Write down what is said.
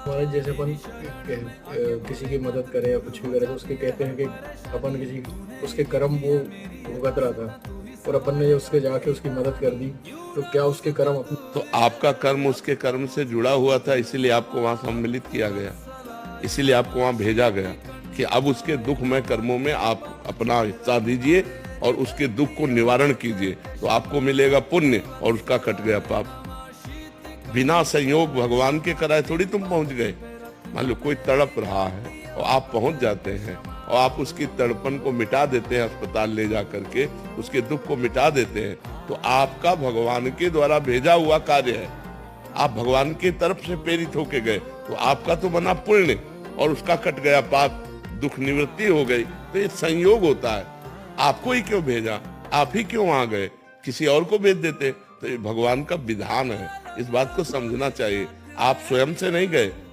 हमारे जैसे अपन किसी की मदद करे या कुछ भी करे तो उसके कहते हैं कि अपन किसी उसके कर्म वो भुगत रहा था और अपन ने उसके जाके उसकी मदद कर दी, तो क्या उसके कर्म अपन। तो आपका कर्म उसके कर्म से जुड़ा हुआ था, इसीलिए आपको वहां सम्मिलित किया गया, इसीलिए आपको वहां भेजा गया कि अब उसके दुखमय कर्मों में आप अपना हिस्सा दीजिए और उसके दुख को निवारण कीजिए, तो आपको मिलेगा पुण्य और उसका कट गया पाप। बिना संयोग भगवान के कराए थोड़ी तुम पहुंच गए। मान लो कोई तड़प रहा है और आप पहुंच जाते हैं और आप उसकी तड़पन को मिटा देते हैं, अस्पताल ले जा करके उसके दुख को मिटा देते हैं, तो आपका भगवान के द्वारा भेजा हुआ कार्य है। आप भगवान की तरफ से प्रेरित होके गए, तो आपका तो बना पुण्य और उसका कट गया पाप, दुख निवृत्ति हो गई। तो ये संयोग होता है। आपको ही क्यों भेजा, आप ही क्यों आ गए, किसी और को भेज देते। तो ये भगवान का विधान है, इस बात को समझना चाहिए। आप स्वयं से नहीं गए,